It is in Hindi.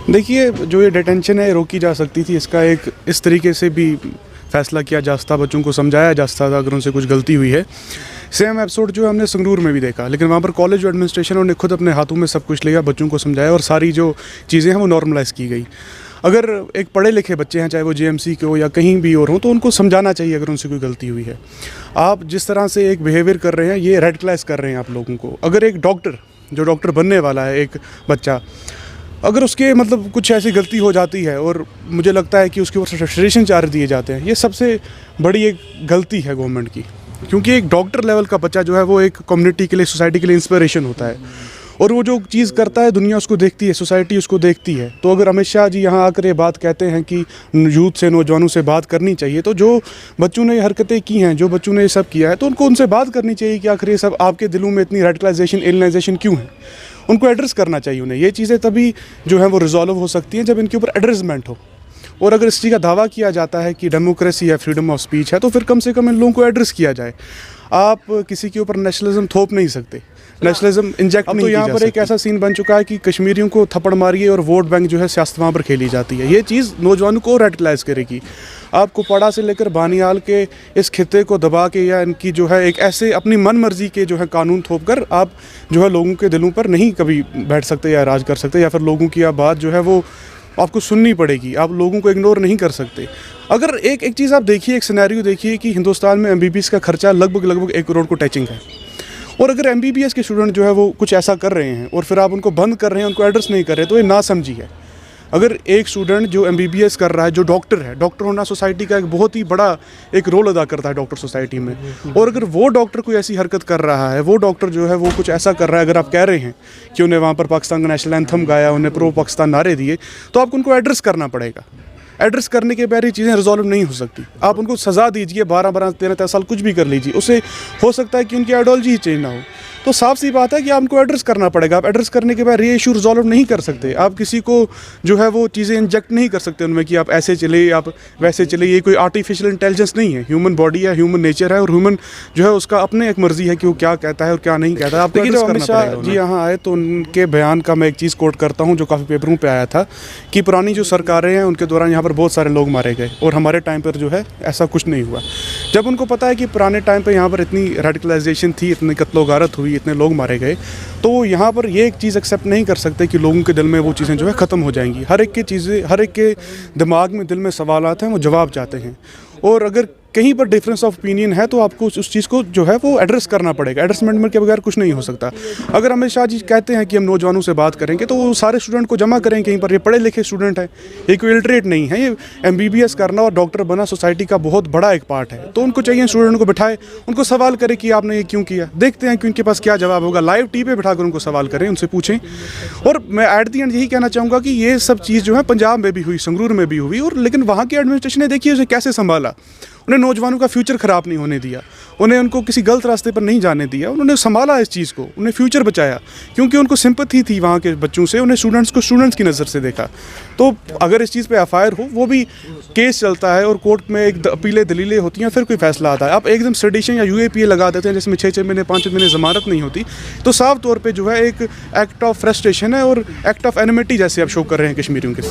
देखिए, जो ये डिटेंशन है रोकी जा सकती थी। इसका एक इस तरीके से भी फ़ैसला किया जा सकता, बच्चों को समझाया जा सकता था अगर उनसे कुछ गलती हुई है। सेम एपिसोड जो हमने संगरूर में भी देखा, लेकिन वहाँ पर कॉलेज एडमिनिस्ट्रेशन ने खुद अपने हाथों में सब कुछ लिया, बच्चों को समझाया और सारी जो चीज़ें हैं वो नॉर्मलाइज़ की गई। अगर एक पढ़े लिखे बच्चे हैं, चाहे वो जेएमसी के हो या कहीं भी और हों, तो उनको समझाना चाहिए अगर उनसे कोई गलती हुई है। आप जिस तरह से एक बिहेवियर कर रहे हैं, ये रेडिकलाइज़ कर रहे हैं आप लोगों को। अगर एक डॉक्टर, जो डॉक्टर बनने वाला है एक बच्चा, अगर उसके मतलब कुछ ऐसी गलती हो जाती है और मुझे लगता है कि उसके ऊपर सस्पेंशन चार्ज दिए जाते हैं, ये सबसे बड़ी एक गलती है गवर्नमेंट की। क्योंकि एक डॉक्टर लेवल का बच्चा जो है वो एक कम्युनिटी के लिए, सोसाइटी के लिए इंस्पिरेशन होता है और वो जो चीज़ करता है दुनिया उसको देखती है, सोसाइटी उसको देखती है। तो अगर अमित शाह जी यहाँ आकर ये बात कहते हैं कि यूथ से, नौजवानों से बात करनी चाहिए, तो जो बच्चों ने ये हरकतें की हैं, जो बच्चों ने ये सब किया है, तो उनको उनसे बात करनी चाहिए कि आखिर ये सब आपके दिलों में इतनी रेडिकलाइजेशन, एलियनाइजेशन क्यों है। उनको एड्रेस करना चाहिए उन्हें। ये चीज़ें तभी जो है वो रिजॉल्व हो सकती हैं जब इनके ऊपर एड्रेसमेंट हो। और अगर इस चीज़ का दावा किया जाता है कि डेमोक्रेसी है, फ्रीडम ऑफ स्पीच है, तो फिर कम से कम इन लोगों को एड्रेस किया जाए। आप किसी के ऊपर नेशनलिज्म थोप नहीं सकते, नेशनलिज्म इंजेक्ट नहीं। तो यहाँ पर एक ऐसा सीन बन चुका है कि कश्मीरियों को थप्पड़ मारिए और वोट बैंक जो है सियासत वहाँ पर खेली जाती है। ये चीज़ नौजवानों को रेडिकलाइज करेगी। आप कुपवाड़ा से लेकर बानियाल के इस खित्ते को दबा के या इनकी जो है एक ऐसे अपनी मन मर्जी के जो है कानून थोप कर आप जो है लोगों के दिलों पर नहीं कभी बैठ सकते या राज कर सकते, या फिर लोगों की आप बात जो है वो आपको सुननी पड़ेगी। आप लोगों को इग्नोर नहीं कर सकते। अगर एक चीज़ आप देखिए, एक सिनेरियो देखिए कि हिंदुस्तान में एमबीबीएस का खर्चा लगभग 1 करोड़ को टचिंग है, और अगर एमबीबीएस के स्टूडेंट जो है वो कुछ ऐसा कर रहे हैं और फिर आप उनको बंद कर रहे हैं, उनको एड्रेस नहीं कर रहे, तो ये नासमझी है। अगर एक स्टूडेंट जो एमबीबीएस कर रहा है, जो डॉक्टर है, डॉक्टर होना सोसाइटी का एक बहुत ही बड़ा एक रोल अदा करता है डॉक्टर सोसाइटी में, और अगर वो डॉक्टर कोई ऐसी हरकत कर रहा है, वो डॉक्टर जो है वो कुछ ऐसा कर रहा है, अगर आप कह रहे हैं कि उन्हें वहाँ पर पाकिस्तान का नेशनल एंथम गाया, उन्हें प्रो पाकिस्तान नारे दिए, तो आपको उनको एड्रेस करना पड़ेगा। एड्रेस करने के बाद ये चीज़ें रिजॉल्व नहीं हो सकती। आप उनको सज़ा दीजिए, 12 13 साल कुछ भी कर लीजिए, उससे हो सकता है कि उनकी आइडियोलॉजी ही चेंज ना हो। तो साफ सी बात है कि आपको एड्रेस करना पड़ेगा। आप एड्रेस करने के बाद ये इशू रिजॉल्व नहीं कर सकते। आप किसी को जो है वो चीज़ें इंजेक्ट नहीं कर सकते उनमें कि आप ऐसे चले, आप वैसे चले। ये कोई आर्टिफिशियल इंटेलिजेंस नहीं है, ह्यूमन बॉडी है, ह्यूमन नेचर है, और ह्यूमन जो है उसका अपने एक मर्जी है कि वो क्या कहता है और क्या नहीं कहता है। आप देखिए, जब अमित शाह जी यहाँ आए तो उनके बयान का मैं एक चीज़ कोट करता हूँ जो काफ़ी पेपरों पर आया था कि पुरानी जो सरकारें हैं उनके दौरान यहाँ पर बहुत सारे लोग मारे गए और हमारे टाइम पर जो है ऐसा कुछ नहीं हुआ। जब उनको पता है कि पुराने टाइम पर यहाँ पर इतनी रेडिकलाइजेशन थी, इतनी कत्लो गारत हुई, इतने लोग मारे गए, तो यहाँ पर ये एक चीज़ एक्सेप्ट नहीं कर सकते कि लोगों के दिल में वो चीज़ें जो है ख़त्म हो जाएंगी। हर एक की चीज़ें, हर एक के दिमाग में, दिल में सवालात हैं, वो जवाब चाहते हैं। और अगर कहीं पर डिफरेंस ऑफ ओपिनियन है तो आपको उस चीज़ को जो है वो एड्रेस करना पड़ेगा। एड्रेसमेंट के बगैर कुछ नहीं हो सकता। अगर अमित शाह जी कहते हैं कि हम नौजवानों से बात करेंगे, तो वो सारे स्टूडेंट को जमा करें कहीं पर। ये पढ़े लिखे स्टूडेंट हैं, ये कोई इलिटरेट नहीं है। ये एमबीबीएस करना और डॉक्टर बना सोसाइटी का बहुत बड़ा एक पार्ट है। तो उनको चाहिए स्टूडेंट को बिठाए, उनको सवाल करें कि आपने ये क्यों किया। देखते हैं कि उनके पास क्या जवाब होगा। लाइव टी पे बिठाकर उनको सवाल करें, उनसे पूछें। और मैं एट दी एंड यही कहना चाहूँगा कि ये सब चीज़ जो है पंजाब में भी हुई, संगरूर में भी हुई, और लेकिन वहाँ की एडमिनिस्ट्रेशन ने देखिए उसे कैसे संभाला। उन्हें नौजवानों का फ्यूचर ख़राब नहीं होने दिया, उन्हें उनको किसी गलत रास्ते पर नहीं जाने दिया। उन्होंने संभाला इस चीज़ को, उन्हें फ्यूचर बचाया, क्योंकि उनको सिंपैथी थी वहाँ के बच्चों से। उन्हें स्टूडेंट्स को स्टूडेंट्स की नज़र से देखा। तो अगर इस चीज़ पे एफआईआर हो, वो भी केस चलता है और कोर्ट में एक अपीलें दलीलें होती हैं, फिर कोई फैसला आता है। आप एकदम सेडिशन या यूएपीए लगा देते हैं जिसमें 6 महीने 5 महीने ज़मानत नहीं होती, तो साफ तौर पर जो है एक एक्ट ऑफ फ्रस्ट्रेशन है और एक्ट ऑफ एनिमिटी जैसे आप शो कर रहे हैं कश्मीरियों के।